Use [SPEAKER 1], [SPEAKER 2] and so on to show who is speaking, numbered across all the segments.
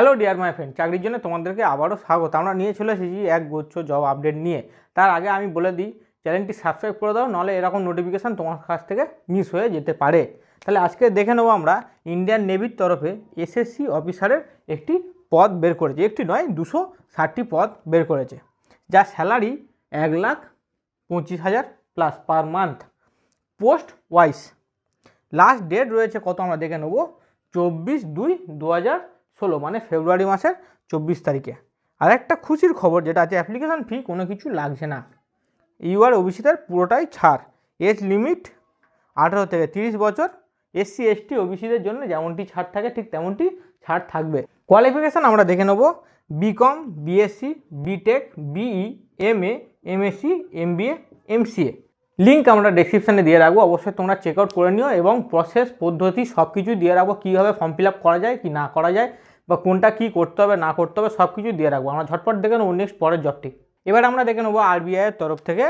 [SPEAKER 1] Hello dear my friend, চাকরির জন্য তোমাদেরকে আবারও স্বাগত। আমরা নিয়ে চলে এসেছি এক গুচ্ছ জব আপডেট নিয়ে। তার আগে আমি বলে দিই, চ্যানেলটি সাবস্ক্রাইব করে দাও, নাহলে এরকম নোটিফিকেশান তোমার কাছ থেকে মিস হয়ে যেতে পারে। তাহলে আজকে দেখে নেবো আমরা ইন্ডিয়ান নেভির তরফে এসএসসি অফিসারের একটি পদ বের করেছে। একটি নয়, 260টি পদ বের করেছে, যার salary 1,25,000 plus per month. Post wise last date রয়েছে কত আমরা দেখে নেবো, 24/2/2016, মানে ফেব্রুয়ারি মাসের 24 তারিখে। আর একটা খুশির খবর যেটা আছে, অ্যাপ্লিকেশন ফি কোনো কিছু লাগছে না। ইউআর ওবিসিদের পুরোটাই ছাড়। এজ লিমিট 18 থেকে 30 বছর। এসসি এসটি ওবিসিদের জন্য যেমনটি ছাড় থাকে ঠিক তেমনটি ছাড় থাকবে। কোয়ালিফিকেশান আমরা দেখে নেব, B Com, BSc, BTech, BE, MA, MSc, MBA, MCA. Link আমরা ডেসক্রিপশানে দিয়ে রাখবো, অবশ্যই তোমরা চেক আউট করে নিও। এবং প্রসেস পদ্ধতি সব কিছু দিয়ে রাখবো, কীভাবে ফর্ম ফিল আপ করা যায় কি না করা যায়, বা কোনটা কী করতে হবে না করতে হবে সব কিছু দিয়ে রাখবো। আমরা ঝটপট দেখে নেবো নেক্সট পরের জবটি। এবার আমরা দেখে নেবো আরবিআইয়ের তরফ থেকে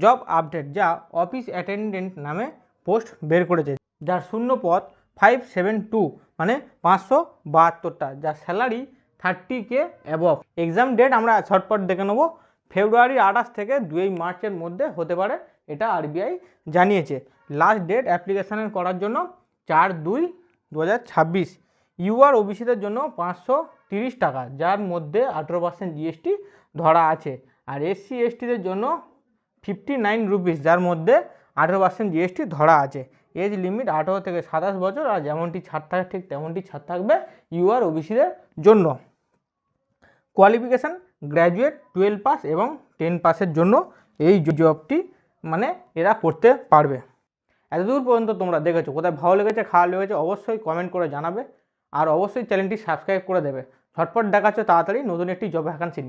[SPEAKER 1] জব আপডেট, যা অফিস অ্যাটেন্ডেন্ট নামে পোস্ট বের করেছে, যার শূন্য পদ 572, মানে 572টা, যার salary 30K above. Exam date আমরা ঝটপট দেখে নেবো, ফেব্রুয়ারি 28 থেকে 2 মার্চের মধ্যে হতে পারে, এটা আরবিআই জানিয়েছে। লাস্ট ডেট অ্যাপ্লিকেশানের করার জন্য 4/2/2026। ইউআর ওবিসিদের জন্য 530 টাকা, যার মধ্যে 18% জিএসটি ধরা আছে। আর এসসি এসটিদের জন্য 59 রুপিস, যার মধ্যে 18% জিএসটি ধরা আছে। এজ লিমিট 18 থেকে 27 বছর। আর যেমনটি ছাড় থাকে ঠিক তেমনটি ছাড় থাকবে ইউআর ওবিসিদের জন্য। কোয়ালিফিকেশান গ্র্যাজুয়েট, 12 পাস এবং 10 পাসের জন্য এই জবটি মানে এরা করতে পারবে। এতদূর পর্যন্ত তোমরা দেখেছো, কোথায় ভালো লেগেছে খারাপ লেগেছে অবশ্যই কমেন্ট করে জানাবে। আর অবশ্যই চ্যানেলটি সাবস্ক্রাইব করে দেবে। ঝটপট দেখাচ্ছে তাড়াতাড়ি নতুন একটি জব ভ্যাকান্সি।